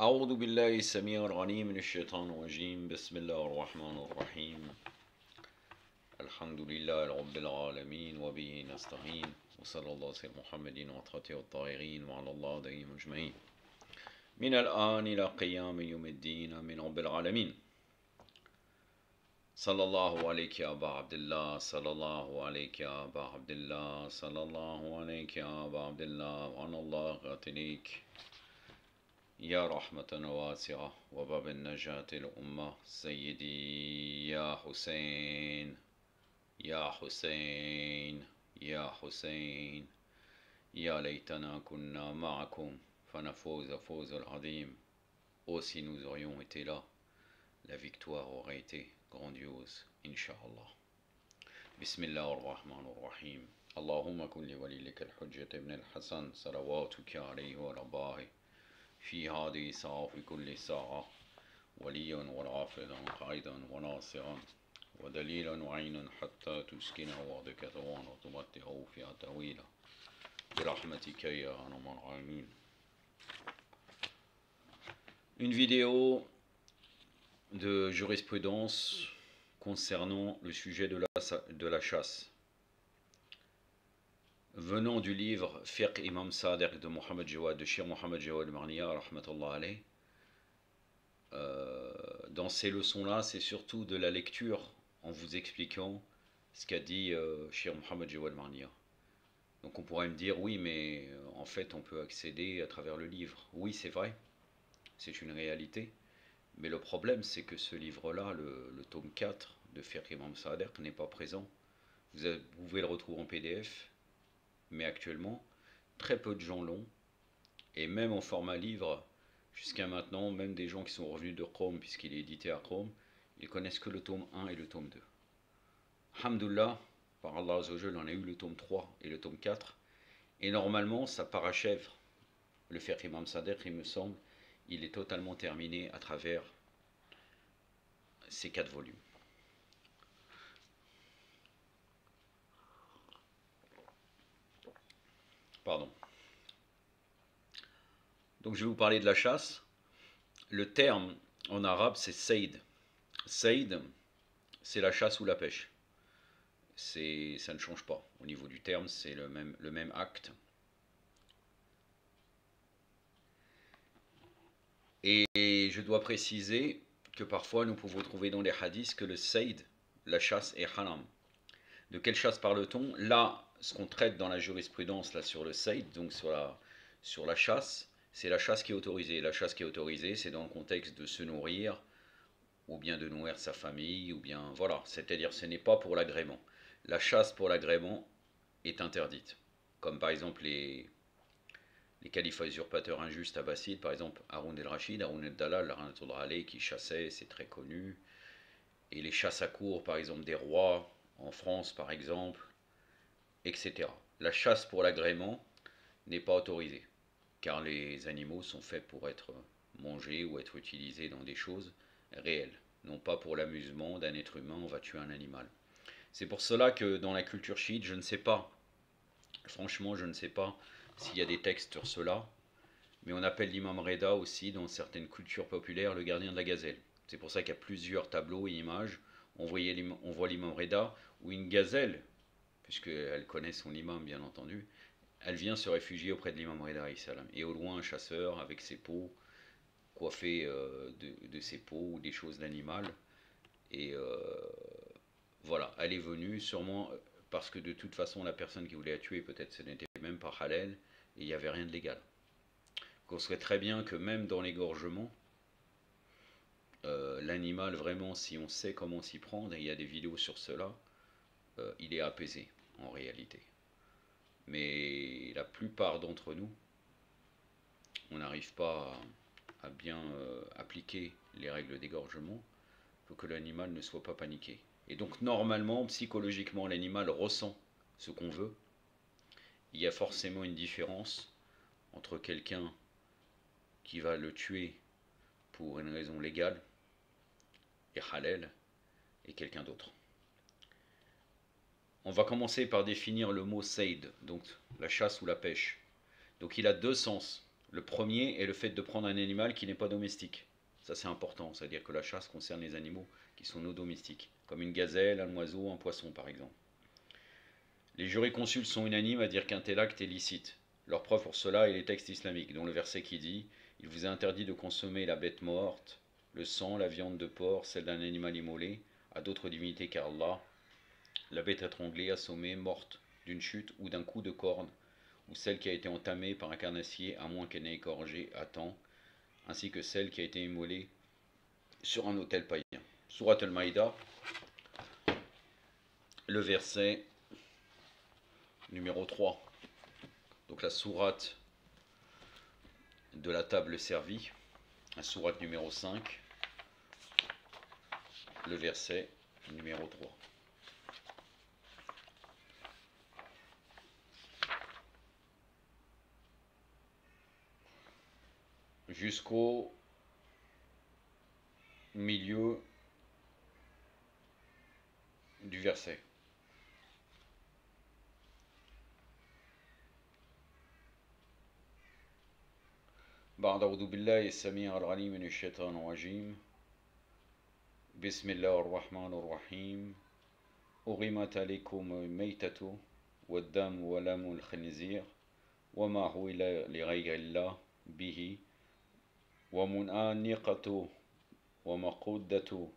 أعوذ بالله السميع العليم من الشيطان الرجيم بسم الله الرحمن الرحيم الحمد لله رب العالمين وبه نستعين وصلى الله على محمد وعلى الطاهرين وعلى الله دائم أجمعين من الآن إلى قيام يوم الدين من رب العالمين صلى الله عليك يا أبا عبد الله صلى الله عليك يا أبا عبد الله صلى الله عليك يا أبا عبد الله وعن الله غاتليك يا رحمة واسعة وباب النجاة الأمة سيدي يا حسين يا حسين يا حسين يا ليتنا كنا معكم فنفوز فوز العظيم. Oh, si nous aurions été là, la victoire aurait été grandiose, Inch'Allah. Bismillah ar-Rahman ar-Rahim. Allahumma kun li walilika al-Hujjat ibn al-Hasan salawatuka alayhi wa rabahi. في هذه ساعة في كل ساعة وليا والعافظا قائدا وناصرا ودليلا وعينا حتى تسكنه وعدك ثوان وتمتعه فيها طويلا برحمتك يا أرحم الراحمين. Une vidéo de jurisprudence concernant le sujet de la chasse, venant du livre Fiqh Imam Sadiq de Mohamed Jawad, de Cheikh Mohamed Jawad Marnia, rahmatullah alayh. Dans ces leçons-là, c'est surtout de la lecture en vous expliquant ce qu'a dit Cheikh Mohamed Jawad Marnia. Donc on pourrait me dire, oui, mais en fait on peut accéder à travers le livre. Oui, c'est vrai, c'est une réalité. Mais le problème, c'est que ce livre-là, le tome 4 de Fiqh Imam Sadiq, n'est pas présent. Vous pouvez le retrouver en PDF. Mais actuellement, très peu de gens l'ont, et même en format livre, jusqu'à maintenant, même des gens qui sont revenus de Chrome, puisqu'il est édité à Chrome, ils connaissent que le tome 1 et le tome 2. Alhamdoulilah, par Allah Azzawajal, on a eu le tome 3 et le tome 4, et normalement, ça parachève le Fiqh Imam Sadiq, il me semble, il est totalement terminé à travers ces 4 volumes. Pardon. Donc je vais vous parler de la chasse. Le terme en arabe c'est sayd. Sayd, c'est la chasse ou la pêche. Ça ne change pas. Au niveau du terme, c'est le même acte. Et je dois préciser que parfois nous pouvons trouver dans les hadiths que le sayd, la chasse, est haram. De quelle chasse parle-t-on? Là, ce qu'on traite dans la jurisprudence là, sur le sayd, donc sur la chasse, c'est la chasse qui est autorisée. La chasse qui est autorisée, c'est dans le contexte de se nourrir, ou bien de nourrir sa famille, ou bien voilà. C'est-à-dire, ce n'est pas pour l'agrément. La chasse pour l'agrément est interdite. Comme par exemple les califes usurpateurs injustes abbassides, par exemple Haroun el-Rachid, Haroun el-Dalal, qui chassait, c'est très connu. Et les chasses à cour, par exemple des rois, en France par exemple, etc. La chasse pour l'agrément n'est pas autorisée, car les animaux sont faits pour être mangés ou être utilisés dans des choses réelles, non pas pour l'amusement d'un être humain, on va tuer un animal. C'est pour cela que dans la culture chiite, je ne sais pas, franchement je ne sais pas s'il y a des textes sur cela, mais on appelle l'imam Reda aussi, dans certaines cultures populaires, le gardien de la gazelle. C'est pour ça qu'il y a plusieurs tableaux et images. On voit l'imam Reda, ou une gazelle, puisqu'elle connaît son imam bien entendu, elle vient se réfugier auprès de l'imam Reda, et au loin un chasseur avec ses peaux, coiffé de ses peaux ou des choses d'animal, et voilà, elle est venue sûrement parce que de toute façon la personne qui voulait la tuer, peut-être ce n'était même pas halal, et il n'y avait rien de légal. On serait très bien que même dans l'égorgement, l'animal vraiment, si on sait comment s'y prendre, et il y a des vidéos sur cela, il est apaisé en réalité. Mais la plupart d'entre nous, on n'arrive pas à bien appliquer les règles d'égorgement pour que l'animal ne soit pas paniqué. Et donc normalement, psychologiquement, l'animal ressent ce qu'on veut. Il y a forcément une différence entre quelqu'un qui va le tuer pour une raison légale et halal et quelqu'un d'autre. On va commencer par définir le mot sayd, donc la chasse ou la pêche. Donc il a deux sens. Le premier est le fait de prendre un animal qui n'est pas domestique. Ça c'est important, c'est-à-dire que la chasse concerne les animaux qui sont non domestiques, comme une gazelle, un oiseau, un poisson par exemple. Les jurisconsultes sont unanimes à dire qu'un tel acte est licite. Leur preuve pour cela est les textes islamiques, dont le verset qui dit « Il vous est interdit de consommer la bête morte, le sang, la viande de porc, celle d'un animal immolé, à d'autres divinités qu'Allah, la bête étranglée, assommée, morte, d'une chute ou d'un coup de corne, ou celle qui a été entamée par un carnassier à moins qu'elle n'ait égorgé à temps, ainsi que celle qui a été immolée sur un autel païen. » Surat al-Maïda, le verset numéro 3. Donc la sourate de la table servie, la sourate numéro 5, le verset numéro 3. Jusqu'au milieu du verset. بعد أعوذ بالله السميع العليم من الشيطان الرجيم بسم الله الرحمن الرحيم أغمت عليكم الميتة والدم ولم الخنزير وما حل لغير الله به ومنانقة ومقودة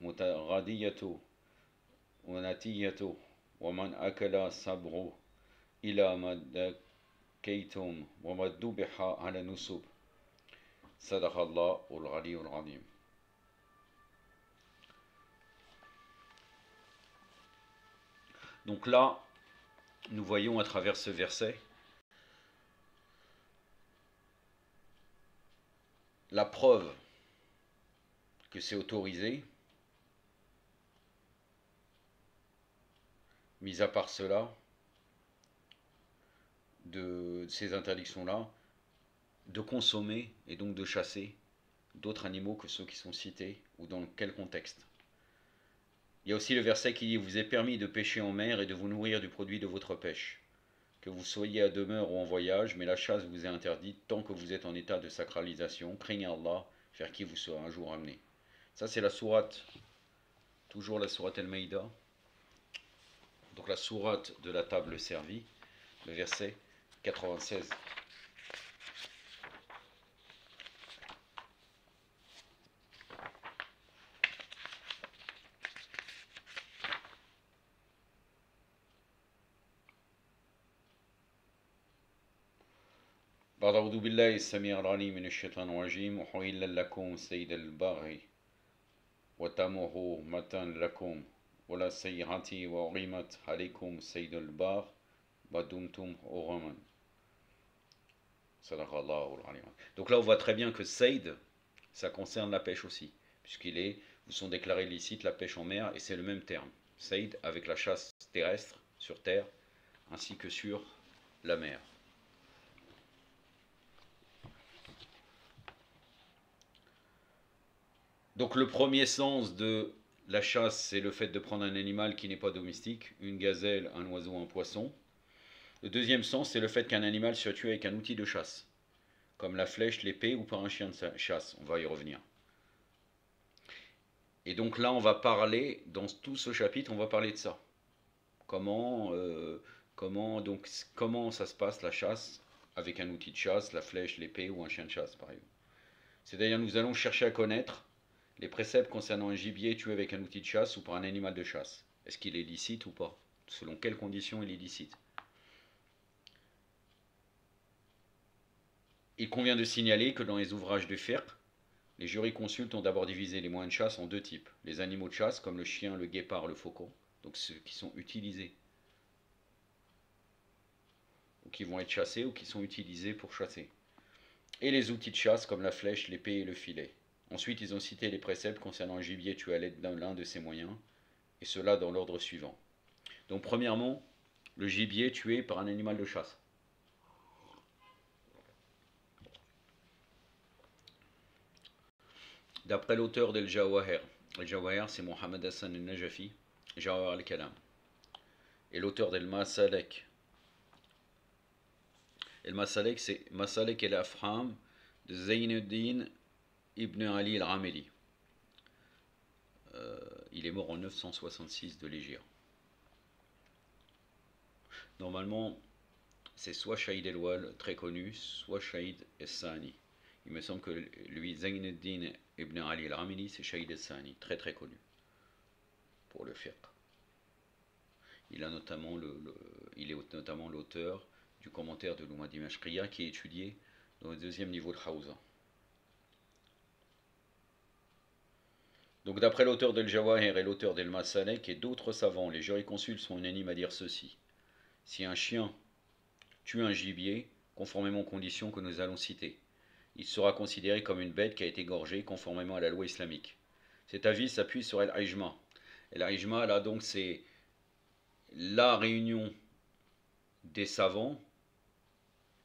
ومتغادية ونتية ومن أكل سبع إلى ما كيتم وما ذبح على نسب صدق الله العلي العظيم. Donc là, nous voyons à travers ce verset la preuve que c'est autorisé, mis à part cela, de ces interdictions-là, de consommer et donc de chasser d'autres animaux que ceux qui sont cités ou dans quel contexte. Il y a aussi le verset qui dit « Vous est permis de pêcher en mer et de vous nourrir du produit de votre pêche, que vous soyez à demeure ou en voyage, mais la chasse vous est interdite tant que vous êtes en état de sacralisation. Craignez Allah, vers qui vous serez un jour amené. » Ça c'est la sourate, toujours la sourate Al-Maïda, donc la sourate de la table servie, le verset 96. بعد أعوذ بالله السميع العليم من الشيطان الرجيم وحل لكم صيد البر وطعمه متاعا لكم ولا صيحة وحرمت عليكم صيد البر ما دمتم حرما صدق الله العلي. Donc là on voit très bien que Saïd, ça concerne la pêche aussi, vous sont déclarés licites la pêche en mer, et c'est le même terme, Saïd, avec la chasse terrestre, sur terre, ainsi que sur la mer. Donc le premier sens de la chasse, c'est le fait de prendre un animal qui n'est pas domestique, une gazelle, un oiseau, un poisson. Le deuxième sens, c'est le fait qu'un animal soit tué avec un outil de chasse, comme la flèche, l'épée ou par un chien de chasse. On va y revenir. Et donc là, on va parler, dans tout ce chapitre, on va parler de ça. Comment ça se passe la chasse avec un outil de chasse, la flèche, l'épée ou un chien de chasse par exemple. C'est-à-dire nous allons chercher à connaître les préceptes concernant un gibier tué avec un outil de chasse ou par un animal de chasse. Est-ce qu'il est licite ou pas? Selon quelles conditions il est licite? Il convient de signaler que dans les ouvrages de fiqh, les jurisconsultes ont d'abord divisé les moyens de chasse en deux types. Les animaux de chasse comme le chien, le guépard, le faucon, donc ceux qui sont utilisés ou qui vont être chassés ou qui sont utilisés pour chasser. Et les outils de chasse comme la flèche, l'épée et le filet. Ensuite, ils ont cité les préceptes concernant un gibier tué à l'aide de l'un de ces moyens, et cela dans l'ordre suivant. Donc premièrement, le gibier tué par un animal de chasse. D'après l'auteur d'El Jawahir, El Jawahir c'est Mohamed Hassan al-Najafi, Jawahir al-Kalam, et l'auteur d'El Masalek, Et le Masalek, c'est Masalek el-Afham de Zainuddin ibn Ali al-Rameli. Il est mort en 966 de l'Hégire. Normalement, c'est soit Shahid el-Wal, très connu, soit Shahid el-Sani. Il me semble que lui, Zainuddin ibn Ali al-Rameli, c'est Shahid el-Sani, très très connu pour le fiqh. Il est notamment l'auteur du commentaire de l'Umma Dimashqiya qui est étudié dans le deuxième niveau de Hawza. Donc d'après l'auteur d'El Jawahir et l'auteur d'El Masalek et d'autres savants, les jurisconsultes sont unanimes à dire ceci. Si un chien tue un gibier, conformément aux conditions que nous allons citer, il sera considéré comme une bête qui a été égorgée conformément à la loi islamique. Cet avis s'appuie sur El-Ijma. El-Ijma, là donc c'est la réunion des savants,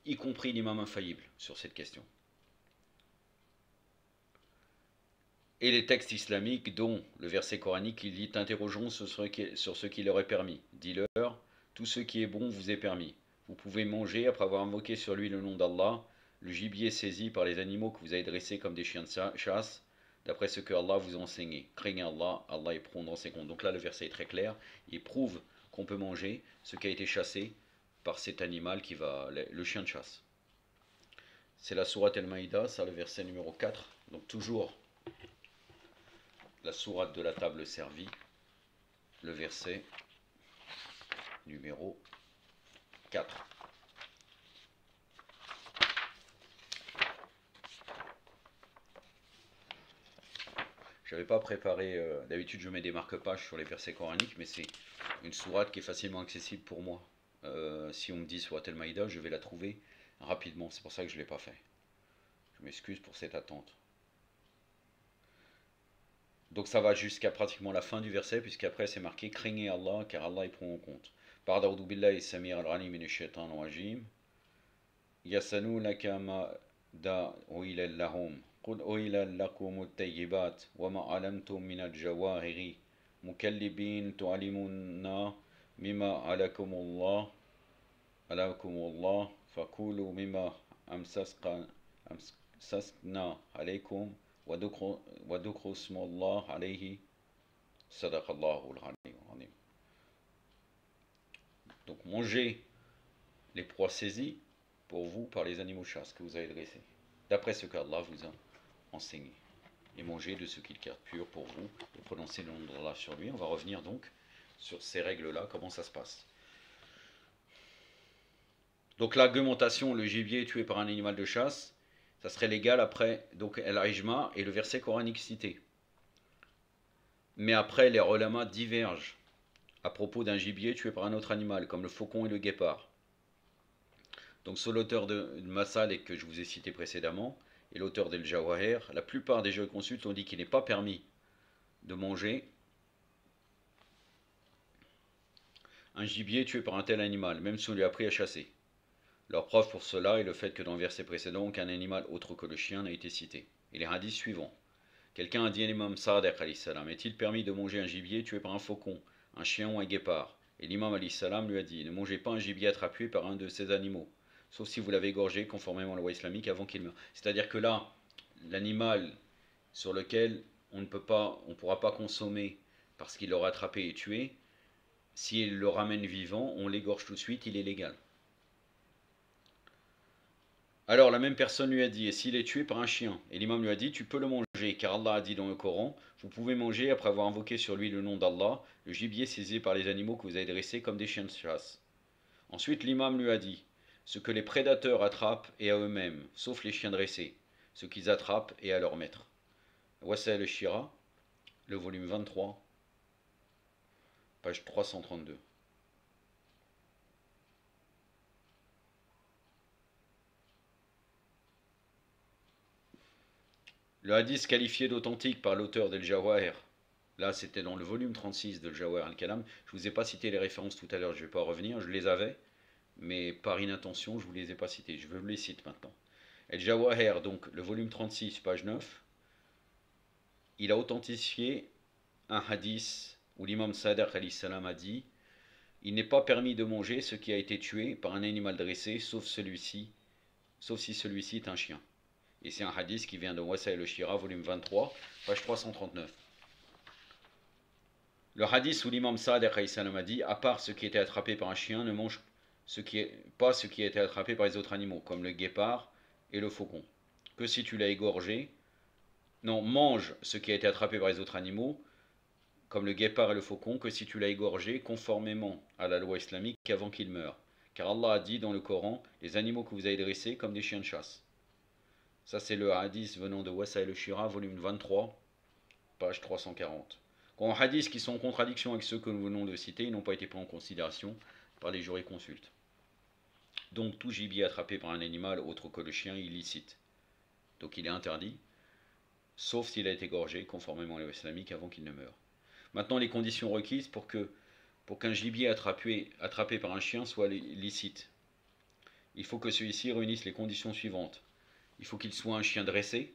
y compris l'imam infaillible, sur cette question. Et les textes islamiques, dont le verset coranique, il dit « T'interrogeons sur ce qui leur est permis. Dis-leur, tout ce qui est bon vous est permis. Vous pouvez manger après avoir invoqué sur lui le nom d'Allah, le gibier saisi par les animaux que vous avez dressés comme des chiens de chasse, d'après ce que Allah vous a enseigné. Craignez Allah, Allah est prompt dans ses comptes. » Donc là, le verset est très clair. Il prouve qu'on peut manger ce qui a été chassé par cet animal qui va, le chien de chasse. C'est la sourate El-Maïda, ça le verset numéro 4. Donc toujours la sourate de la table servie, le verset numéro 4. Je n'avais pas préparé, d'habitude je mets des marque-pages sur les versets coraniques, mais c'est une sourate qui est facilement accessible pour moi. Si on me dit sourate El-Maïda, je vais la trouver rapidement, c'est pour ça que je ne l'ai pas fait. Je m'excuse pour cette attente. Donc ça va jusqu'à pratiquement la fin du verset, puisqu'après c'est marqué « Craignez Allah, car Allah est prend en compte ». Par d'A'udhu billahi samir al-alim min ash-shaytan rajim. Yasalunaka ma da'uila lahum. قل أهل لكم الطيبات وما علمتم من الجوارح مكلبين تعلمون مما عليكم الله فكلوا مما أمسكنا عليكم وذكروا اسم الله عليه صدق الله العظيم. Donc mangez les proies saisies pour vous par les animaux de chasse que vous avez dressés, d'après ce qu'Allah vous a enseigné. Et mangez de ce qu'il garde pur pour vous, et prononcez le nom d'Allah sur lui. On va revenir donc sur ces règles-là, comment ça se passe. Donc l'argumentation, le gibier tué par un animal de chasse, ça serait légal après donc El-Ijma et le verset coranique cité. Mais après, les ulama divergent à propos d'un gibier tué par un autre animal, comme le faucon et le guépard. Donc sur l'auteur de Masal et que je vous ai cité précédemment, et l'auteur d'El Jawahir, la plupart des jurisconsultes ont dit qu'il n'est pas permis de manger un gibier tué par un tel animal, même si on lui a appris à chasser. Leur preuve pour cela est le fait que dans le verset précédent, aucun animal autre que le chien n'a été cité. Et les hadiths suivants. Quelqu'un a dit à l'imam Sa'adq alayhi salam, est-il permis de manger un gibier tué par un faucon, un chien ou un guépard? Et l'imam alayhi salam lui a dit, ne mangez pas un gibier attrapé par un de ces animaux, sauf si vous l'avez égorgé conformément à la loi islamique avant qu'il meure. C'est-à-dire que là, l'animal sur lequel on ne pourra pas consommer parce qu'il l'aura attrapé et tué, s'il le ramène vivant, on l'égorge tout de suite, il est légal. Alors la même personne lui a dit, et s'il est tué par un chien? Et l'imam lui a dit, tu peux le manger, car Allah a dit dans le Coran, vous pouvez manger après avoir invoqué sur lui le nom d'Allah, le gibier saisi par les animaux que vous avez dressés comme des chiens de chasse. Ensuite l'imam lui a dit, ce que les prédateurs attrapent est à eux-mêmes, sauf les chiens dressés, ce qu'ils attrapent est à leur maître. Wasa al-Shira, le volume 23, page 332. Le hadith qualifié d'authentique par l'auteur d'El Jawahir, là c'était dans le volume 36 de Jawahir al-Kalam, je ne vous ai pas cité les références tout à l'heure, je ne vais pas revenir, je les avais, mais par inattention je ne vous les ai pas citées, je vous les cite maintenant. El Jawahir, donc le volume 36, page 9, il a authentifié un hadith où l'imam Sa'adq alayhi salam a dit, il n'est pas permis de manger ce qui a été tué par un animal dressé, sauf si celui-ci est un chien. Et c'est un hadith qui vient de Wasail al-Shira, volume 23, page 339. Le hadith où l'imam Sa'd a dit, à part ce qui était attrapé par un chien, ne mange pas ce qui a été attrapé par les autres animaux, comme le guépard et le faucon. Que si tu l'as égorgé, non, mange ce qui a été attrapé par les autres animaux, comme le guépard et le faucon, que si tu l'as égorgé conformément à la loi islamique avant qu'il meure. Car Allah a dit dans le Coran, les animaux que vous avez dressés comme des chiens de chasse. Ça c'est le hadith venant de Wasail al-Shira, volume 23, page 340. Quand hadiths qui sont en contradiction avec ceux que nous venons de citer, ils n'ont pas été pris en considération par les jurisconsultes. Donc tout gibier attrapé par un animal autre que le chien est illicite. Donc il est interdit, sauf s'il a été égorgé conformément à la loi islamique avant qu'il ne meure. Maintenant les conditions requises pour qu'un gibier attrapé par un chien soit licite. Il faut que celui-ci réunisse les conditions suivantes. Il faut qu'il soit un chien dressé,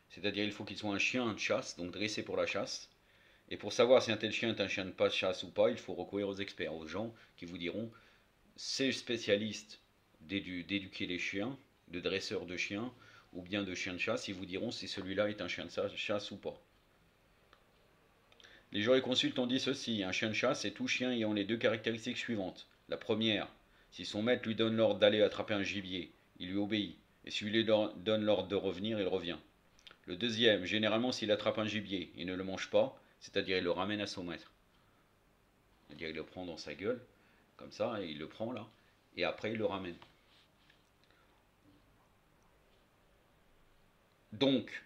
c'est-à-dire il faut qu'il soit un chien de chasse, donc dressé pour la chasse. Et pour savoir si un tel chien est un chien de chasse ou pas, il faut recourir aux experts, aux gens qui vous diront, c'est spécialiste d'éduquer les chiens, de dresseurs de chiens, ou bien de chiens de chasse, ils vous diront si celui-là est un chien de chasse ou pas. Les jurisconsultes ont dit ceci, un chien de chasse est tout chien ayant les deux caractéristiques suivantes. La première, si son maître lui donne l'ordre d'aller attraper un gibier, il lui obéit, et s'il lui donne l'ordre de revenir, il revient. Le deuxième, généralement s'il attrape un gibier, il ne le mange pas, c'est-à-dire il le ramène à son maître. C'est-à-dire il le prend dans sa gueule, comme ça, et il le prend là, et après il le ramène. Donc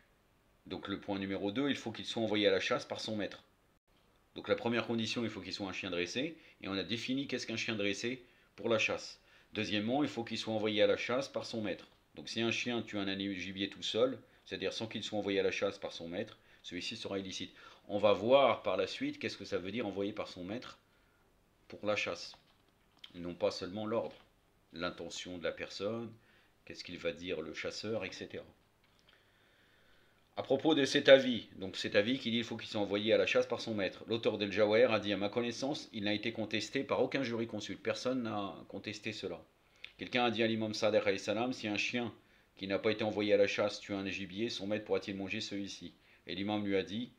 le point numéro 2, il faut qu'il soit envoyé à la chasse par son maître. Donc la première condition, il faut qu'il soit un chien dressé, et on a défini qu'est-ce qu'un chien dressé pour la chasse. Deuxièmement, il faut qu'il soit envoyé à la chasse par son maître. Donc si un chien tue un gibier tout seul, c'est-à-dire sans qu'il soit envoyé à la chasse par son maître, celui-ci sera illicite. On va voir par la suite qu'est-ce que ça veut dire envoyé par son maître pour la chasse. Non pas seulement l'ordre, l'intention de la personne, qu'est-ce qu'il va dire le chasseur, etc. À propos de cet avis, donc cet avis qui dit qu'il faut qu'il soit envoyé à la chasse par son maître, l'auteur d'El Jawahir a dit à ma connaissance, il n'a été contesté par aucun jurisconsulte, personne n'a contesté cela. Quelqu'un a dit à l'imam Sa'd alayhi salam, si un chien qui n'a pas été envoyé à la chasse tue un gibier, son maître pourra-t-il manger celui-ci? Et l'imam lui a dit,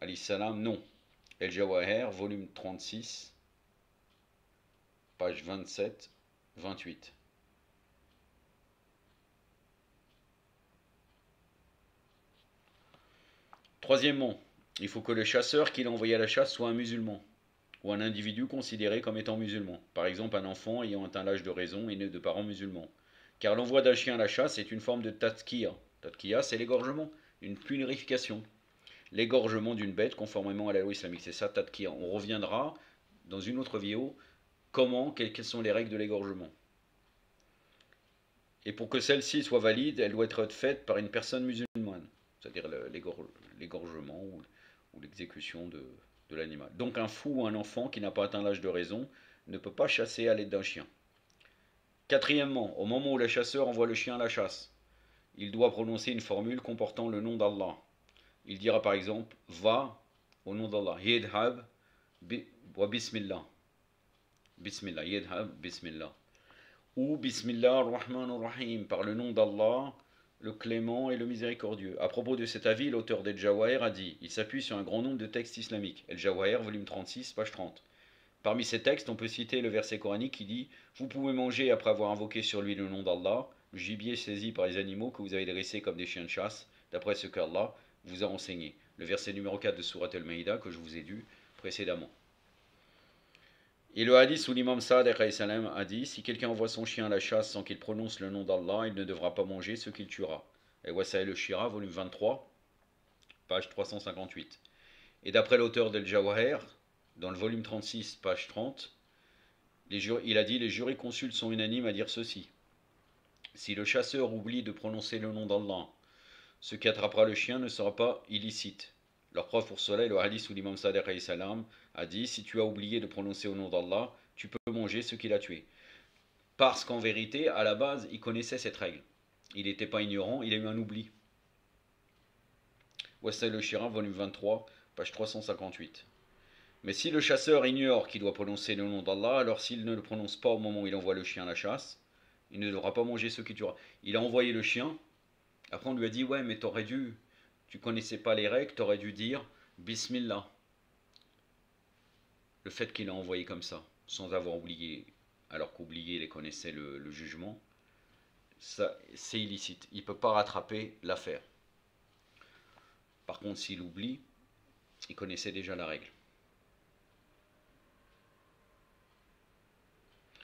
alayhi salam, non. El Jawahir, volume 36, page 27, 28. Troisièmement, il faut que le chasseur qui l'a envoyé à la chasse soit un musulman, ou un individu considéré comme étant musulman, par exemple un enfant ayant atteint l'âge de raison et né de parents musulmans. Car l'envoi d'un chien à la chasse est une forme de tadkiya. Tadkiya, c'est l'égorgement, une purification. L'égorgement d'une bête conformément à la loi islamique, c'est ça tadkiya. On reviendra dans une autre vidéo quelles sont les règles de l'égorgement. Et pour que celle-ci soit valide, elle doit être faite par une personne musulmane, c'est-à-dire l'égorgement ou l'exécution de l'animal. Donc un fou ou un enfant qui n'a pas atteint l'âge de raison ne peut pas chasser à l'aide d'un chien. Quatrièmement, au moment où le chasseur envoie le chien à la chasse, il doit prononcer une formule comportant le nom d'Allah. Il dira par exemple, va au nom d'Allah, yedhab wa bismillah. Bismillah, yedhab, bismillah. Ou Bismillah ar-Rahman ar-Rahim, par le nom d'Allah, le clément et le miséricordieux. À propos de cet avis, l'auteur d'El Jawahir a dit, il s'appuie sur un grand nombre de textes islamiques. El Jawahir, volume 36, page 30. Parmi ces textes, on peut citer le verset coranique qui dit, vous pouvez manger après avoir invoqué sur lui le nom d'Allah, le gibier saisi par les animaux que vous avez dressés comme des chiens de chasse, d'après ce qu'Allah vous a enseigné. Le verset numéro 4 de Surat al-Maïda que je vous ai lu précédemment. Et le hadith où l'imam Sa'd a dit, si quelqu'un envoie son chien à la chasse sans qu'il prononce le nom d'Allah, il ne devra pas manger ce qu'il tuera. Et Wasail al-Shira, volume 23, page 358. Et d'après l'auteur d'El Jawahir, dans le volume 36, page 30, il a dit, les jurisconsultes sont unanimes à dire ceci. Si le chasseur oublie de prononcer le nom d'Allah, ce qui attrapera le chien ne sera pas illicite. Leur preuve pour cela est le hadith où l'imam Sa'd a dit, si tu as oublié de prononcer au nom d'Allah, tu peux manger ce qu'il a tué. Parce qu'en vérité, à la base, il connaissait cette règle. Il n'était pas ignorant, il a eu un oubli. Wasail al-Shira, volume 23, page 358. Mais si le chasseur ignore qu'il doit prononcer le nom d'Allah, alors s'il ne le prononce pas au moment où il envoie le chien à la chasse, il ne devra pas manger ce qui tuera. Il a envoyé le chien, après on lui a dit ouais mais t'aurais dû, tu connaissais pas les règles, t'aurais dû dire Bismillah. Le fait qu'il a envoyé comme ça, sans avoir oublié, alors qu'oublier les connaissait le jugement, ça c'est illicite. Il ne peut pas rattraper l'affaire. Par contre s'il oublie, il connaissait déjà la règle.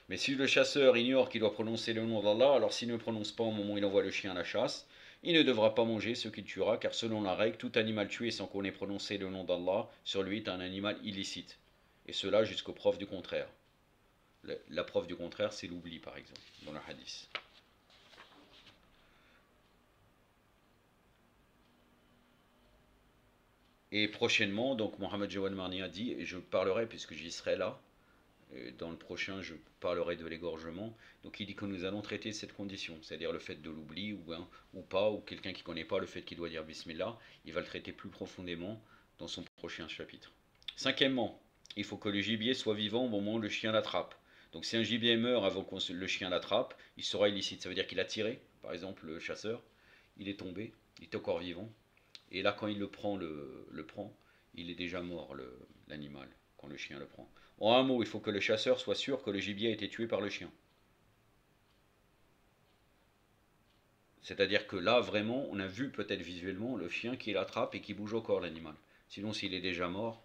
Mais si le chasseur ignore qu'il doit prononcer le nom d'Allah, alors s'il ne le prononce pas au moment où il envoie le chien à la chasse, il ne devra pas manger ce qu'il tuera, car selon la règle, tout animal tué sans qu'on ait prononcé le nom d'Allah sur lui est un animal illicite. Et cela jusqu'aux preuves du contraire. La preuve du contraire, c'est l'oubli, par exemple, dans le hadith. Et prochainement, donc Mohamed Jawad Marni a dit, et je parlerai puisque j'y serai là, dans le prochain, je parlerai de l'égorgement. Donc il dit que nous allons traiter cette condition, c'est-à-dire le fait de l'oubli ou pas, ou quelqu'un qui ne connaît pas le fait qu'il doit dire Bismillah, il va le traiter plus profondément dans son prochain chapitre. Cinquièmement, il faut que le gibier soit vivant au moment où le chien l'attrape. Donc si un gibier meurt avant que le chien l'attrape, il sera illicite. Ça veut dire qu'il a tiré, par exemple le chasseur, il est tombé, il est encore vivant. Et là quand il le prend, il est déjà mort l'animal, quand le chien le prend. En un mot, il faut que le chasseur soit sûr que le gibier a été tué par le chien. C'est-à-dire que là, vraiment, on a vu peut-être visuellement le chien qui l'attrape et qui bouge encore l'animal. Sinon, s'il est déjà mort,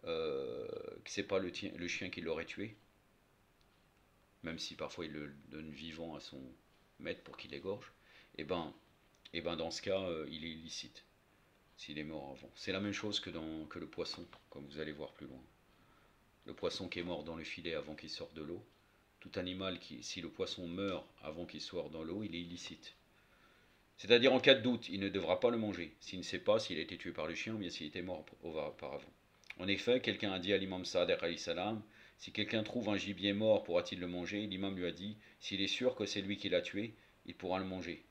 que c'est pas le chien qui l'aurait tué, même si parfois il le donne vivant à son maître pour qu'il l'égorge, et ben dans ce cas, il est illicite s'il est mort avant. C'est la même chose que le poisson, comme vous allez voir plus loin. Le poisson qui est mort dans le filet avant qu'il sorte de l'eau, tout animal si le poisson meurt avant qu'il sorte dans l'eau, il est illicite. C'est-à-dire en cas de doute, il ne devra pas le manger, s'il ne sait pas s'il a été tué par le chien ou bien s'il était mort auparavant. En effet, quelqu'un a dit à l'imam Sa'ad alayhi salam, si quelqu'un trouve un gibier mort, pourra-t-il le manger? L'imam lui a dit, s'il est sûr que c'est lui qui l'a tué, il pourra le manger.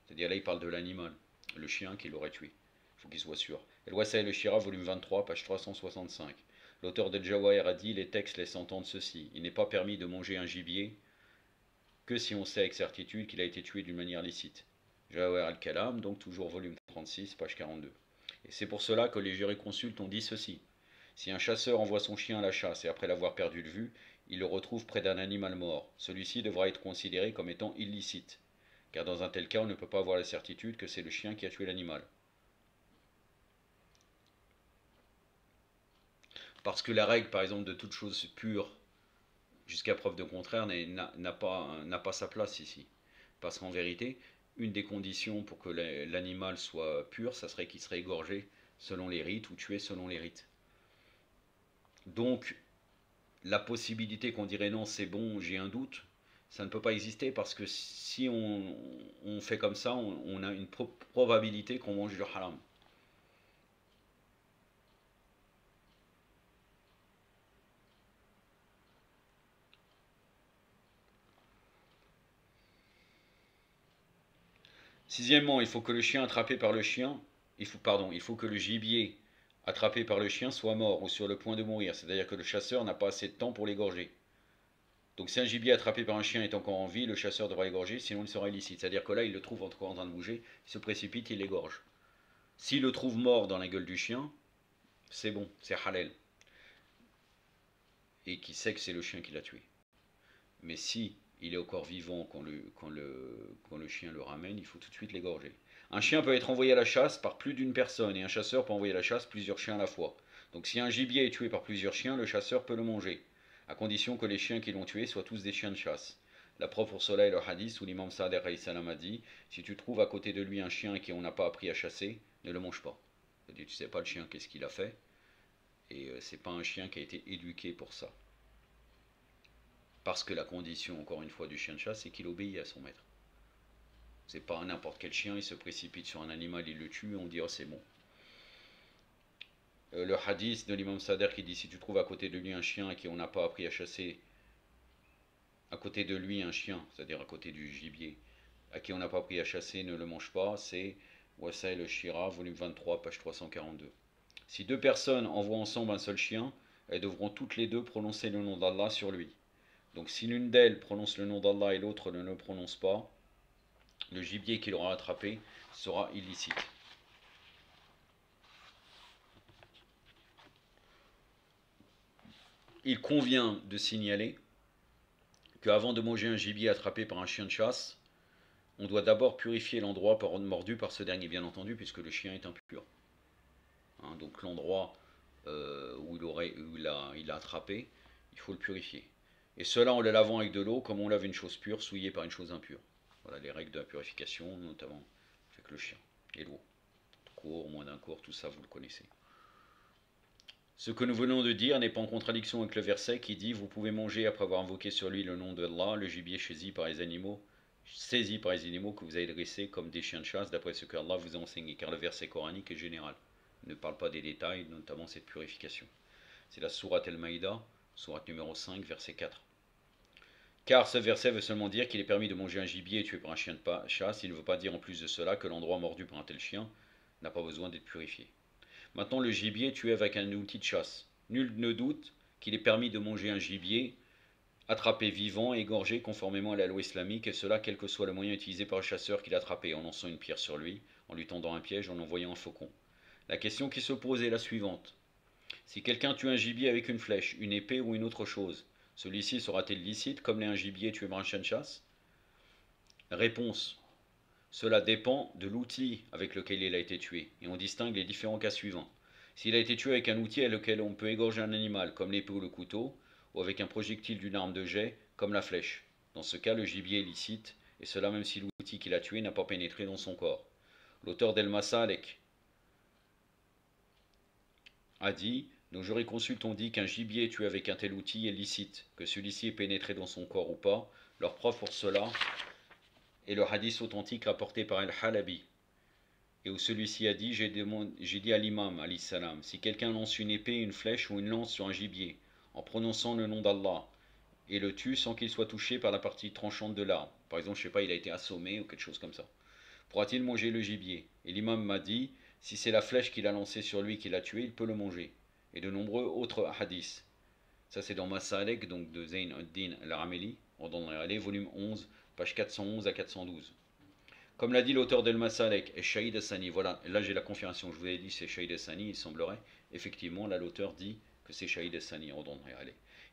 C'est-à-dire là, il parle de l'animal, le chien qui l'aurait tué. Il faut qu'il soit sûr. El-Wasaïl el-Shira, volume 23, page 365. L'auteur del Jawahir a dit, les textes laissent entendre ceci. Il n'est pas permis de manger un gibier que si on sait avec certitude qu'il a été tué d'une manière licite. Jawahir al-Kalam, donc toujours volume 36, page 42. Et c'est pour cela que les jurisconsultes ont dit ceci. Si un chasseur envoie son chien à la chasse et après l'avoir perdu de vue, il le retrouve près d'un animal mort, celui-ci devra être considéré comme étant illicite, car dans un tel cas on ne peut pas avoir la certitude que c'est le chien qui a tué l'animal. Parce que la règle, par exemple, de toute chose pure, jusqu'à preuve de contraire, n'a pas sa place ici. Parce qu'en vérité, une des conditions pour que l'animal soit pur, ça serait qu'il serait égorgé selon les rites ou tué selon les rites. Donc, la possibilité qu'on dirait non, c'est bon, j'ai un doute, ça ne peut pas exister parce que si on fait comme ça, on a une probabilité qu'on mange du haram. Sixièmement, il faut que le chien attrapé par le chien, il faut que le gibier attrapé par le chien soit mort ou sur le point de mourir, c'est-à-dire que le chasseur n'a pas assez de temps pour l'égorger. Donc si un gibier attrapé par un chien est encore en vie, le chasseur devra l'égorger, sinon il sera illicite. C'est-à-dire que là, il le trouve encore en train de bouger, il se précipite, il l'égorge. S'il le trouve mort dans la gueule du chien, c'est bon, c'est halal. Et qui sait que c'est le chien qui l'a tué. Mais si il est encore vivant quand le chien le ramène, il faut tout de suite l'égorger. Un chien peut être envoyé à la chasse par plus d'une personne et un chasseur peut envoyer à la chasse plusieurs chiens à la fois. Donc si un gibier est tué par plusieurs chiens, le chasseur peut le manger, à condition que les chiens qui l'ont tué soient tous des chiens de chasse. La preuve pour cela est le hadith où l'imam Sa'ad salam a dit, si tu trouves à côté de lui un chien qui on n'a pas appris à chasser, ne le mange pas. C'est-à-dire, tu sais pas le chien qu'est-ce qu'il a fait, et c'est pas un chien qui a été éduqué pour ça. Parce que la condition, encore une fois, du chien de chasse, c'est qu'il obéit à son maître. C'est pas n'importe quel chien, il se précipite sur un animal, il le tue, on dit oh c'est bon. Le hadith de l'imam Sader qui dit si tu trouves à côté de lui un chien à qui on n'a pas appris à chasser, à côté de lui un chien, c'est-à-dire à côté du gibier, à qui on n'a pas appris à chasser, ne le mange pas, c'est Wasaïl el-Shira, volume 23, page 342. Si deux personnes envoient ensemble un seul chien, elles devront toutes les deux prononcer le nom d'Allah sur lui. Donc si l'une d'elles prononce le nom d'Allah et l'autre ne le prononce pas, le gibier qu'il aura attrapé sera illicite. Il convient de signaler qu'avant de manger un gibier attrapé par un chien de chasse, on doit d'abord purifier l'endroit mordu par ce dernier, bien entendu, puisque le chien est impur. Hein, donc l'endroit où il a attrapé, il faut le purifier. Et cela en le lavant avec de l'eau, comme on lave une chose pure souillée par une chose impure. Voilà les règles de la purification, notamment avec le chien et l'eau. Court, moins d'un cours, tout ça vous le connaissez. Ce que nous venons de dire n'est pas en contradiction avec le verset qui dit: vous pouvez manger après avoir invoqué sur lui le nom d'Allah, le gibier saisi par les animaux que vous avez dressés comme des chiens de chasse, d'après ce que Allah vous a enseigné, car le verset coranique est général. Il ne parle pas des détails, notamment cette purification. C'est la sourate Al-Maïda, sourate numéro 5, verset 4. Car ce verset veut seulement dire qu'il est permis de manger un gibier tué par un chien de chasse. Il ne veut pas dire en plus de cela que l'endroit mordu par un tel chien n'a pas besoin d'être purifié. Maintenant, le gibier tué avec un outil de chasse. Nul ne doute qu'il est permis de manger un gibier attrapé vivant et égorgé conformément à la loi islamique, et cela quel que soit le moyen utilisé par le chasseur qui l'a attrapé, en lançant une pierre sur lui, en lui tendant un piège, en envoyant un faucon. La question qui se pose est la suivante. Si quelqu'un tue un gibier avec une flèche, une épée ou une autre chose, celui-ci sera-t-il licite comme l'est un gibier tué par un chien de chasse? Réponse. Cela dépend de l'outil avec lequel il a été tué, et on distingue les différents cas suivants. S'il a été tué avec un outil avec lequel on peut égorger un animal, comme l'épée ou le couteau, ou avec un projectile d'une arme de jet, comme la flèche. Dans ce cas, le gibier est licite, et cela même si l'outil qu'il a tué n'a pas pénétré dans son corps. L'auteur d'El-Masalek a dit: nos jurisconsultes ont dit qu'un gibier tué avec un tel outil est licite, que celui-ci est pénétré dans son corps ou pas. Leur preuve pour cela est le hadith authentique rapporté par Al-Halabi, et où celui-ci a dit: j'ai dit à l'imam, alayhi salam, si quelqu'un lance une épée, une flèche ou une lance sur un gibier, en prononçant le nom d'Allah, et le tue sans qu'il soit touché par la partie tranchante de l'arme, par exemple, je sais pas, il a été assommé ou quelque chose comme ça, pourra-t-il manger le gibier? Et l'imam m'a dit: si c'est la flèche qu'il a lancée sur lui qui l'a tué, il peut le manger. Et de nombreux autres hadiths. Ça c'est dans Masalek, donc de Zayn ad-Din al-Rameli, volume 11, page 411 à 412. Comme l'a dit l'auteur d'El Masalek, et Shahid Hassani, voilà, là j'ai la confirmation, je vous ai dit c'est Shahid Hassani, il semblerait, effectivement, là l'auteur dit que c'est Shahid Hassani,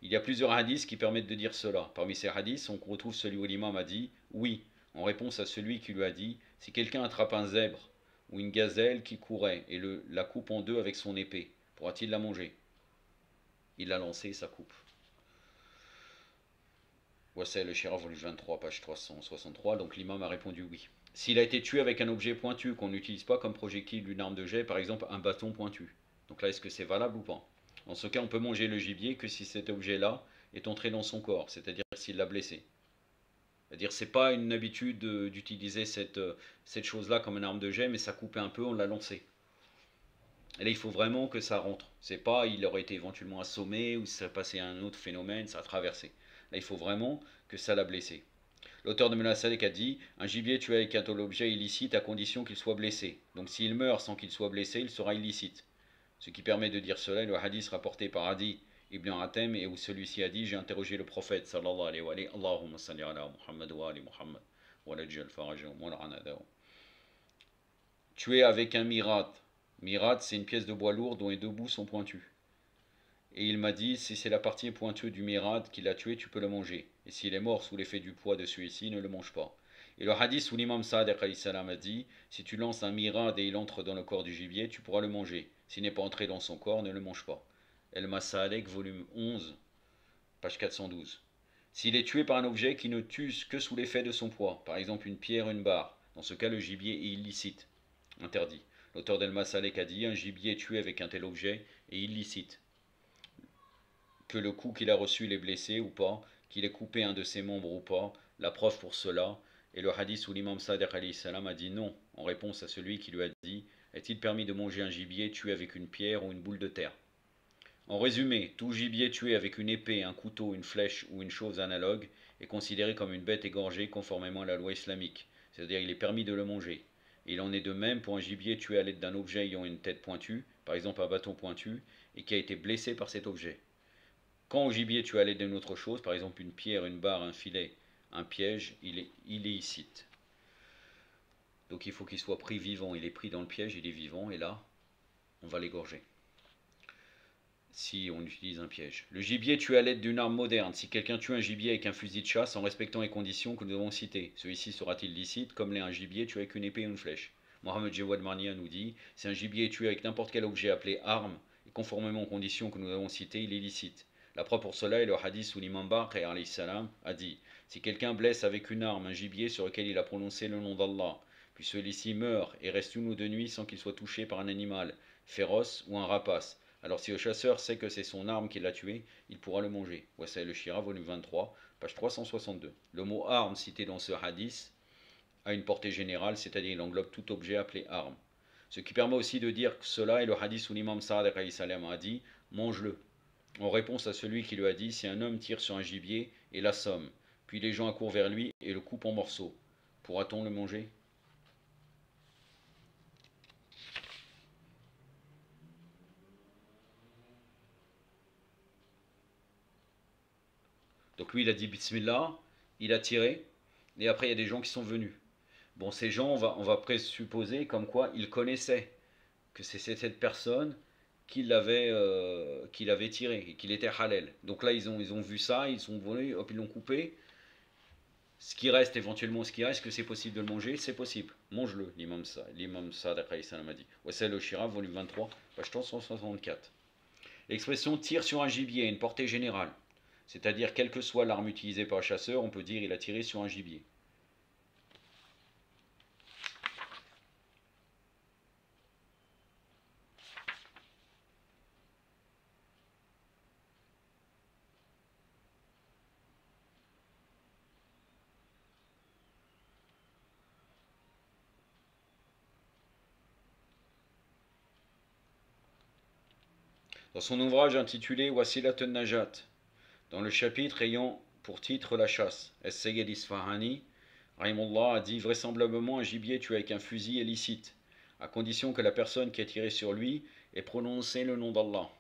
il y a plusieurs hadiths qui permettent de dire cela. Parmi ces hadiths, on retrouve celui où l'imam a dit oui, en réponse à celui qui lui a dit: si quelqu'un attrape un zèbre ou une gazelle qui courait et la coupe en deux avec son épée, pourra-t-il la manger? Il l'a lancée, sa coupe. Voici le Shira, volume 23, page 363, donc l'imam a répondu oui. S'il a été tué avec un objet pointu qu'on n'utilise pas comme projectile d'une arme de jet, par exemple un bâton pointu, donc là est-ce que c'est valable ou pas? Dans ce cas, on peut manger le gibier que si cet objet-là est entré dans son corps, c'est-à-dire s'il l'a blessé. C'est-à-dire c'est pas une habitude d'utiliser cette chose-là comme une arme de jet, mais ça coupait un peu, on l'a lancé. Et là, il faut vraiment que ça rentre. C'est pas, il aurait été éventuellement assommé ou ça a passé un autre phénomène, ça a traversé. Là, il faut vraiment que ça l'a blessé. L'auteur de Menasadek a dit: un gibier tué avec un tel objet est illicite à condition qu'il soit blessé. Donc s'il meurt sans qu'il soit blessé, il sera illicite. Ce qui permet de dire cela est le hadith rapporté par Adi ibn Atem, et où celui-ci a dit: j'ai interrogé le prophète sallallahu alayhi wa sallam, Allahumma salli ala Muhammad wa ali Muhammad wa lajjal farajahum wa la'anadahum. Tué avec un mirat. Mirat, c'est une pièce de bois lourde dont les deux bouts sont pointus. Et il m'a dit: si c'est la partie pointueuse du mirat qui l'a tué, tu peux le manger. Et s'il est mort sous l'effet du poids de celui-ci, ne le mange pas. Et le hadith où l'imam Sa'ad a dit: si tu lances un mirad et il entre dans le corps du gibier, tu pourras le manger. S'il n'est pas entré dans son corps, ne le mange pas. El Masalek, volume 11, page 412. S'il est tué par un objet qui ne tue que sous l'effet de son poids, par exemple une pierre, une barre, dans ce cas le gibier est illicite, interdit. L'auteur d'El Masalek a dit: un gibier tué avec un tel objet est illicite. Que le coup qu'il a reçu l'ait blessé ou pas, qu'il ait coupé un de ses membres ou pas, la preuve pour cela est le hadith où l'imam Sadiq alayhi salam a dit non, en réponse à celui qui lui a dit: est-il permis de manger un gibier tué avec une pierre ou une boule de terre? En résumé, tout gibier tué avec une épée, un couteau, une flèche ou une chose analogue est considéré comme une bête égorgée conformément à la loi islamique, c'est-à-dire il est permis de le manger. Et il en est de même pour un gibier tué à l'aide d'un objet ayant une tête pointue, par exemple un bâton pointu, et qui a été blessé par cet objet. Quand au gibier tu as l'aide d'une autre chose, par exemple une pierre, une barre, un filet, un piège, il est illicite. Donc il faut qu'il soit pris vivant. Il est pris dans le piège, il est vivant, et là, on va l'égorger. Si on utilise un piège. Le gibier tué à l'aide d'une arme moderne. Si quelqu'un tue un gibier avec un fusil de chasse en respectant les conditions que nous avons citées, celui-ci sera-t-il licite comme l'est un gibier tué avec une épée ou une flèche? Mohamed Jawad Marnia nous dit, si un gibier est tué avec n'importe quel objet appelé arme, et conformément aux conditions que nous avons citées, il est licite. La preuve pour cela est le hadith où l'imam Baqir a dit, si quelqu'un blesse avec une arme un gibier sur lequel il a prononcé le nom d'Allah, puis celui-ci meurt et reste une ou deux nuits sans qu'il soit touché par un animal féroce ou un rapace, alors si le chasseur sait que c'est son arme qui l'a tué, il pourra le manger. Wasaïl le Shira, volume 23, page 362. Le mot arme cité dans ce hadith a une portée générale, c'est-à-dire il englobe tout objet appelé arme. Ce qui permet aussi de dire que cela est le hadith où l'imam Sa'ad a dit « mange-le ». En réponse à celui qui lui a dit « si un homme tire sur un gibier et l'assomme, puis les gens accourent vers lui et le coupent en morceaux, pourra-t-on le manger ?» Donc lui, il a dit Bismillah, il a tiré, et après il y a des gens qui sont venus. Bon, ces gens, on va présupposer comme quoi ils connaissaient que c'est cette personne qui l'avait tiré, et qu'il était halal. Donc là, ils ont vu ça, ils sont venus, hop, ils l'ont coupé. Ce qui reste, éventuellement, ce qui reste, est-ce que c'est possible de le manger? C'est possible. Mange-le, l'imam Sa'ad a dit. Wassal al-Shira, volume 23, page 364. L'expression tire sur un gibier a une portée générale. C'est-à-dire, quelle que soit l'arme utilisée par le chasseur, on peut dire il a tiré sur un gibier. Dans son ouvrage intitulé Wasilat al-Najat, dans le chapitre ayant pour titre la chasse, Es-Sayyid Isfahani, Rahimullah a dit vraisemblablement un gibier tué avec un fusil est licite, à condition que la personne qui a tiré sur lui ait prononcé le nom d'Allah,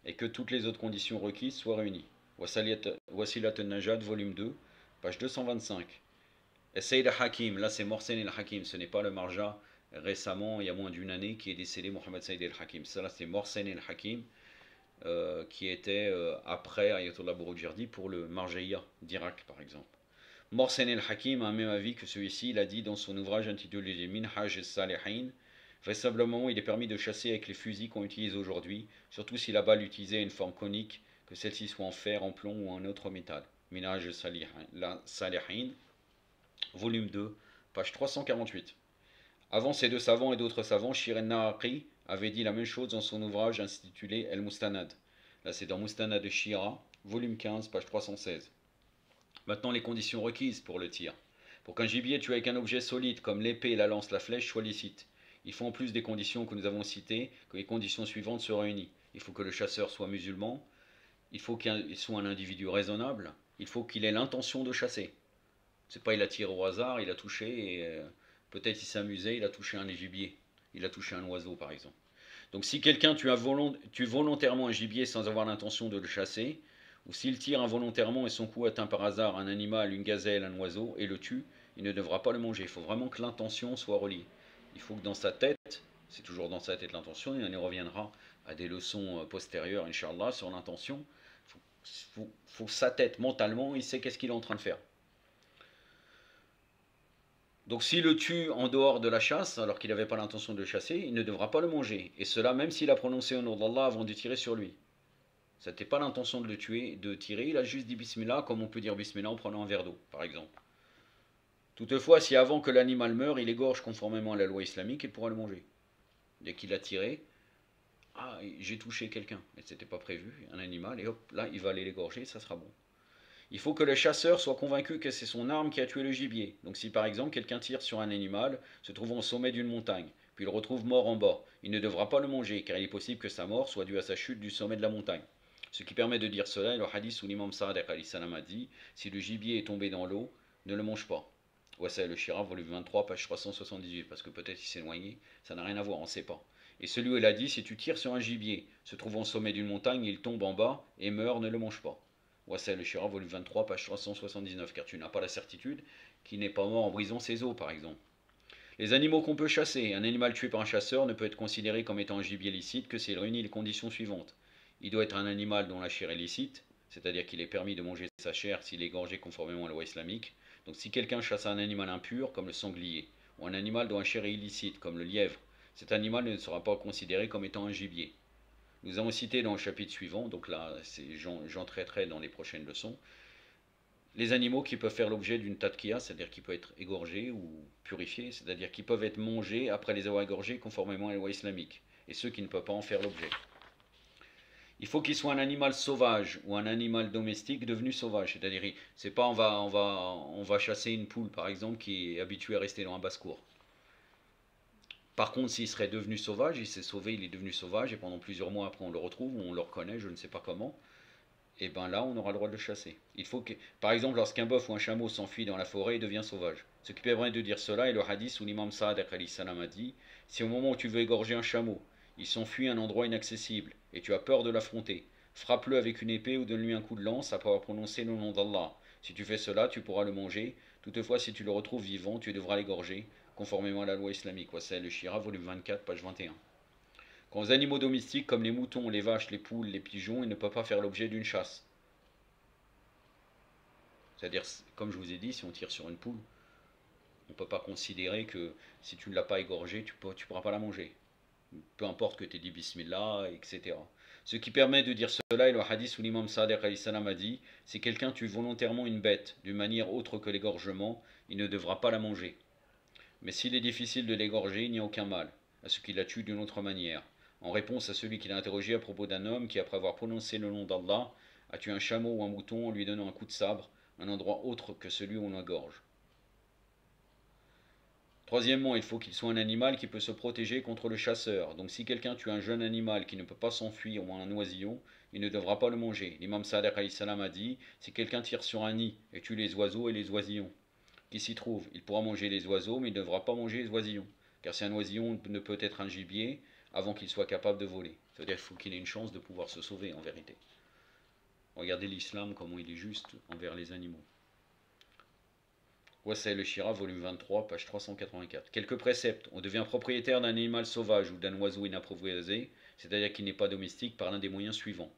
et que toutes les autres conditions requises soient réunies. Wasilat al-Najat, volume 2, page 225. Es-Sayyid al-Hakim, là c'est Morsen al-Hakim, ce n'est pas le Marja récemment, il y a moins d'une année, qui est décédé, Mohamed Saïd al-Hakim. Ça là c'est Morsen al-Hakim, qui était après Ayatollah Bouroujerdi pour le Marjaïa d'Irak par exemple. Morsen el-Hakim a un même avis que celui-ci, il a dit dans son ouvrage intitulé Minhaj al-Salihin, vraisemblablement il est permis de chasser avec les fusils qu'on utilise aujourd'hui, surtout si la balle utilisée a une forme conique, que celle-ci soit en fer, en plomb ou en autre métal. Minhaj al-Salihin, volume 2, page 348. Avant ces deux savants et d'autres savants, Shiren Nahaqi avait dit la même chose dans son ouvrage intitulé El Mustanad. Là, c'est dans Mustanad de Shira, volume 15, page 316. Maintenant, les conditions requises pour le tir. Pour qu'un gibier tué avec un objet solide comme l'épée, la lance, la flèche soit licite, il faut en plus des conditions que nous avons citées, que les conditions suivantes soient réunies. Il faut que le chasseur soit musulman, il faut qu'il soit un individu raisonnable, il faut qu'il ait l'intention de chasser. C'est pas il a tiré au hasard, il a touché et peut-être il s'amusait, il a touché un gibier, il a touché un oiseau par exemple. Donc si quelqu'un tue volontairement un gibier sans avoir l'intention de le chasser, ou s'il tire involontairement et son coup atteint par hasard un animal, une gazelle, un oiseau, et le tue, il ne devra pas le manger. Il faut vraiment que l'intention soit reliée. Il faut que dans sa tête, c'est toujours dans sa tête l'intention, et on y reviendra à des leçons postérieures, Inch'Allah, sur l'intention. Il faut que sa tête, mentalement, il sait qu'est-ce qu'il est en train de faire. Donc s'il le tue en dehors de la chasse, alors qu'il n'avait pas l'intention de le chasser, il ne devra pas le manger. Et cela même s'il a prononcé au nom d'Allah avant de tirer sur lui. Ça n'était pas l'intention de le tuer, de tirer, il a juste dit Bismillah, comme on peut dire Bismillah en prenant un verre d'eau, par exemple. Toutefois, si avant que l'animal meure, il égorge conformément à la loi islamique, il pourra le manger. Dès qu'il a tiré, ah, j'ai touché quelqu'un, et c'était pas prévu, un animal, et hop, là, il va aller l'égorger, ça sera bon. Il faut que le chasseur soit convaincu que c'est son arme qui a tué le gibier. Donc si par exemple quelqu'un tire sur un animal, se trouvant au sommet d'une montagne, puis le retrouve mort en bas, il ne devra pas le manger, car il est possible que sa mort soit due à sa chute du sommet de la montagne. Ce qui permet de dire cela est le hadith où l'imam Sa'ad a dit, si le gibier est tombé dans l'eau, ne le mange pas. Ouais, c'est le Shira, volume 23, page 378, parce que peut-être il s'est éloigné, ça n'a rien à voir, on ne sait pas. Et celui où il a dit, si tu tires sur un gibier, se trouvant au sommet d'une montagne, il tombe en bas et meurt, ne le mange pas. Wassel le Shira, volume 23, page 379, car tu n'as pas la certitude qu'il n'est pas mort en brisant ses os, par exemple. Les animaux qu'on peut chasser. Un animal tué par un chasseur ne peut être considéré comme étant un gibier licite que s'il réunit les conditions suivantes. Il doit être un animal dont la chair est licite, c'est-à-dire qu'il est permis de manger sa chair s'il est égorgé conformément à la loi islamique. Donc si quelqu'un chasse un animal impur, comme le sanglier, ou un animal dont la chair est illicite, comme le lièvre, cet animal ne sera pas considéré comme étant un gibier. Nous avons cité dans le chapitre suivant, donc là j'en traiterai dans les prochaines leçons, les animaux qui peuvent faire l'objet d'une tadkiya, c'est-à-dire qui peuvent être égorgés ou purifiés, c'est-à-dire qui peuvent être mangés après les avoir égorgés conformément à la loi islamique, et ceux qui ne peuvent pas en faire l'objet. Il faut qu'il soit un animal sauvage ou un animal domestique devenu sauvage, c'est-à-dire c'est pas on va chasser une poule par exemple qui est habituée à rester dans un basse-cour. Par contre, s'il serait devenu sauvage, il s'est sauvé, il est devenu sauvage, et pendant plusieurs mois après on le retrouve, ou on le reconnaît, je ne sais pas comment, et bien là on aura le droit de le chasser. Il faut que, par exemple, lorsqu'un bœuf ou un chameau s'enfuit dans la forêt et devient sauvage. Ce qui permet de dire cela est le hadith où l'imam Saad salam a dit, si au moment où tu veux égorger un chameau, il s'enfuit à un endroit inaccessible, et tu as peur de l'affronter, frappe-le avec une épée ou donne-lui un coup de lance après avoir prononcé le nom d'Allah. Si tu fais cela, tu pourras le manger. Toutefois, si tu le retrouves vivant, tu devras l'égorger, conformément à la loi islamique. Wassel le Shira, volume 24, page 21. Quant aux animaux domestiques comme les moutons, les vaches, les poules, les pigeons, ils ne peuvent pas faire l'objet d'une chasse. C'est-à-dire, comme je vous ai dit, si on tire sur une poule, on ne peut pas considérer que si tu ne l'as pas égorgée, tu ne pourras pas la manger. Peu importe que tu aies dit Bismillah, etc. Ce qui permet de dire cela est le hadith où l'imam Sadiq a dit, si quelqu'un tue volontairement une bête d'une manière autre que l'égorgement, il ne devra pas la manger. Mais s'il est difficile de l'égorger, il n'y a aucun mal à ce qu'il la tue d'une autre manière. En réponse à celui qui l'a interrogé à propos d'un homme qui, après avoir prononcé le nom d'Allah, a tué un chameau ou un mouton en lui donnant un coup de sabre, un endroit autre que celui où on l'égorge. Troisièmement, il faut qu'il soit un animal qui peut se protéger contre le chasseur. Donc si quelqu'un tue un jeune animal qui ne peut pas s'enfuir ou un oisillon, il ne devra pas le manger. L'imam Sadiq a dit, si quelqu'un tire sur un nid et tue les oiseaux et les oisillons qui s'y trouvent, il pourra manger les oiseaux, mais il ne devra pas manger les oisillons. Car si un oisillon ne peut être un gibier avant qu'il soit capable de voler. C'est-à-dire qu'il faut qu'il ait une chance de pouvoir se sauver en vérité. Regardez l'islam, comment il est juste envers les animaux. Wassai le Shira, volume 23, page 384. Quelques préceptes. On devient propriétaire d'un animal sauvage ou d'un oiseau inapproprié, c'est-à-dire qui n'est pas domestique, par l'un des moyens suivants.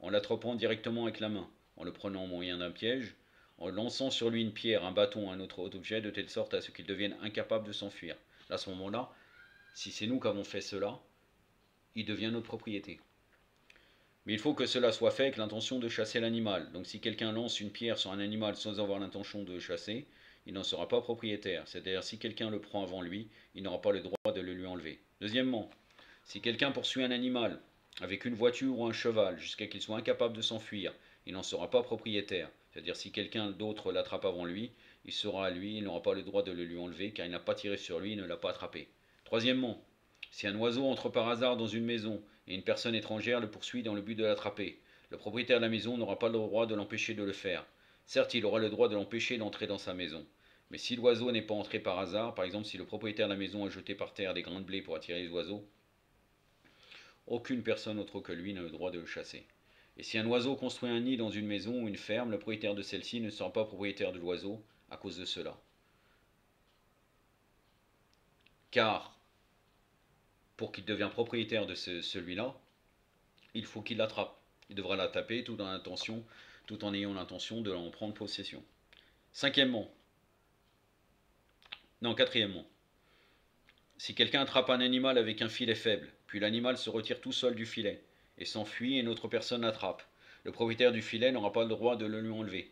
En l'attrapant directement avec la main, en le prenant au moyen d'un piège, en lançant sur lui une pierre, un bâton ou un autre objet, de telle sorte à ce qu'il devienne incapable de s'enfuir. À ce moment-là, si c'est nous qui avons fait cela, il devient notre propriété. Mais il faut que cela soit fait avec l'intention de chasser l'animal. Donc si quelqu'un lance une pierre sur un animal sans avoir l'intention de le chasser, il n'en sera pas propriétaire. C'est-à-dire si quelqu'un le prend avant lui, il n'aura pas le droit de le lui enlever. Deuxièmement, si quelqu'un poursuit un animal avec une voiture ou un cheval jusqu'à qu'il soit incapable de s'enfuir, il n'en sera pas propriétaire. C'est-à-dire si quelqu'un d'autre l'attrape avant lui, il sera à lui, il n'aura pas le droit de le lui enlever car il n'a pas tiré sur lui, il ne l'a pas attrapé. Troisièmement, si un oiseau entre par hasard dans une maison et une personne étrangère le poursuit dans le but de l'attraper, le propriétaire de la maison n'aura pas le droit de l'empêcher de le faire. Certes, il aura le droit de l'empêcher d'entrer dans sa maison. Mais si l'oiseau n'est pas entré par hasard, par exemple si le propriétaire de la maison a jeté par terre des grains de blé pour attirer les oiseaux, aucune personne autre que lui n'a le droit de le chasser. Et si un oiseau construit un nid dans une maison ou une ferme, le propriétaire de celle-ci ne sera pas propriétaire de l'oiseau à cause de cela. Car, pour qu'il devienne propriétaire de celui-là, il faut qu'il l'attrape. Il devra la taper tout en ayant l'intention de en prendre possession. Quatrièmement, si quelqu'un attrape un animal avec un filet faible, puis l'animal se retire tout seul du filet et s'enfuit et une autre personne l'attrape, le propriétaire du filet n'aura pas le droit de le lui enlever.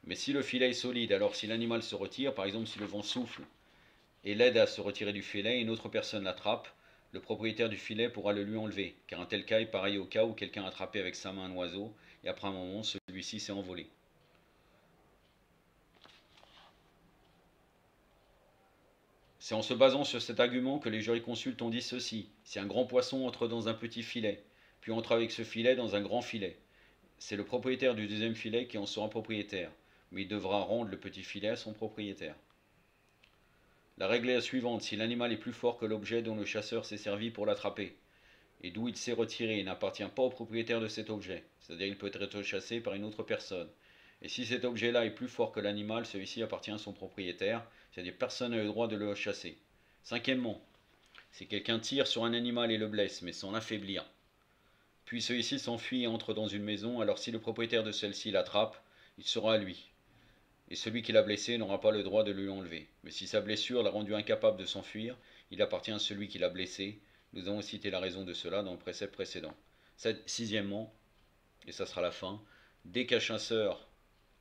Mais si le filet est solide, alors si l'animal se retire, par exemple si le vent souffle et l'aide à se retirer du filet et une autre personne l'attrape, le propriétaire du filet pourra le lui enlever, car un tel cas est pareil au cas où quelqu'un a attrapé avec sa main un oiseau et après un moment celui-ci s'est envolé. C'est en se basant sur cet argument que les jurisconsultes ont dit ceci. Si un grand poisson entre dans un petit filet, puis entre avec ce filet dans un grand filet, c'est le propriétaire du deuxième filet qui en sera propriétaire, mais il devra rendre le petit filet à son propriétaire. La règle est la suivante, si l'animal est plus fort que l'objet dont le chasseur s'est servi pour l'attraper, et d'où il s'est retiré et n'appartient pas au propriétaire de cet objet, c'est-à-dire il peut être chassé par une autre personne. Et si cet objet-là est plus fort que l'animal, celui-ci appartient à son propriétaire, c'est-à-dire personne n'a le droit de le chasser. Cinquièmement, si quelqu'un tire sur un animal et le blesse, mais sans l'affaiblir, puis celui-ci s'enfuit et entre dans une maison, alors si le propriétaire de celle-ci l'attrape, il sera à lui. Et celui qui l'a blessé n'aura pas le droit de lui enlever. Mais si sa blessure l'a rendu incapable de s'enfuir, il appartient à celui qui l'a blessé. Nous avons cité la raison de cela dans le précepte précédent. Sixièmement, et ça sera la fin, dès qu'un chasseur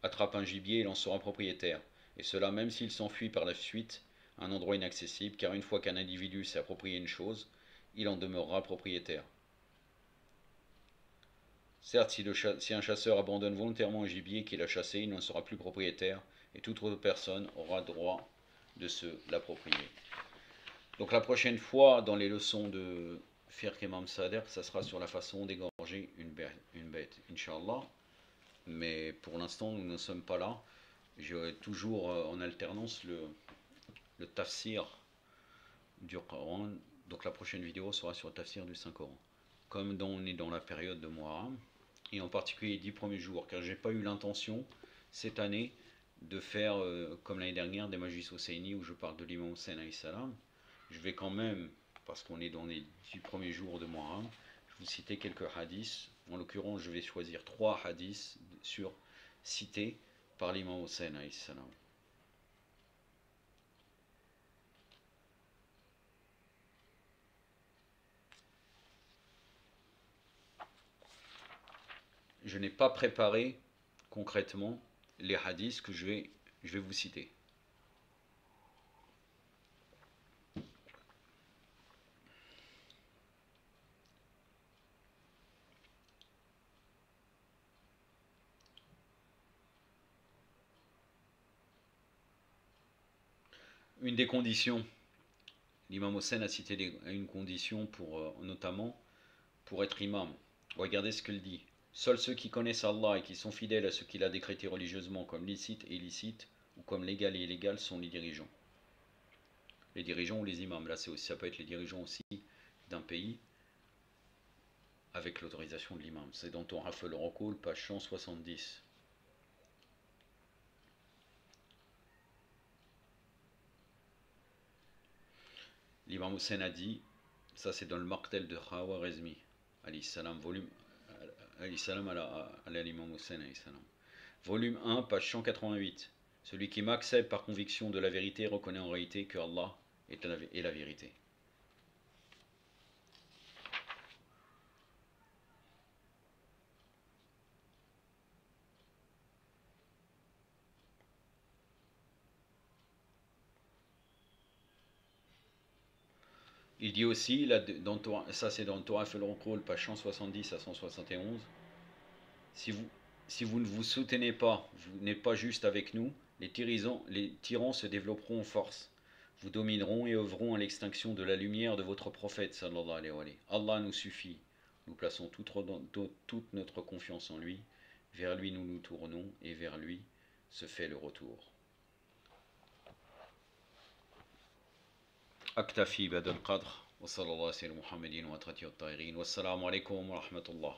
attrape un gibier, il en sera propriétaire. Et cela même s'il s'enfuit par la suite à un endroit inaccessible, car une fois qu'un individu s'est approprié une chose, il en demeurera propriétaire. Certes, si un chasseur abandonne volontairement un gibier qu'il a chassé, il n'en sera plus propriétaire et toute autre personne aura droit de se l'approprier. Donc la prochaine fois, dans les leçons de Fiqh Imam Sader, ça sera sur la façon d'égorger une bête, Inch'Allah. Mais pour l'instant, nous ne sommes pas là. J'ai toujours en alternance le tafsir du Coran. Donc la prochaine vidéo sera sur le tafsir du Saint-Coran. Comme on est dans la période de Muharram, et en particulier les 10 premiers jours, car j'ai pas eu l'intention cette année de faire comme l'année dernière des Majlis Hosseini où je parle de l'imam Hussein alayhi salam. Je vais quand même, parce qu'on est dans les 10 premiers jours de Muharram, je vais vous citer quelques hadiths. En l'occurrence, je vais choisir 3 hadiths cités par l'imam Hussein alayhi salam. Je n'ai pas préparé concrètement les hadiths que je vais vous citer. Une des conditions, l'imam Hossein a cité une condition notamment pour être imam. Regardez ce qu'il dit. Seuls ceux qui connaissent Allah et qui sont fidèles à ce qu'il a décrété religieusement comme licite et illicite, ou comme légal et illégal, sont les dirigeants. Les dirigeants ou les imams, là ça peut être les dirigeants aussi d'un pays avec l'autorisation de l'imam. C'est dans ton Rafel Rokul, page 170. L'imam Hussein a dit, ça c'est dans le Martel de Khawarizmi, alayhi salam, volume alayhi salam à l'imam Hussein alayhi salam. Volume 1, page 188. Celui qui m'accepte par conviction de la vérité reconnaît en réalité que Allah est la vérité. Il dit aussi, ça c'est dans le Torah Fel-Rokol, page 170 à 171, si vous ne vous soutenez pas, vous n'êtes pas juste avec nous, les tyrans se développeront en force. Vous domineront et œuvreront à l'extinction de la lumière de votre prophète, sallallahu alayhi wa sallam. Allah nous suffit. Nous plaçons toute notre confiance en lui. Vers lui nous nous tournons et vers lui se fait le retour. أكتفي بهذا القدر وصلى الله على سيدنا محمد وأترته الطاهرين والسلام عليكم ورحمة الله.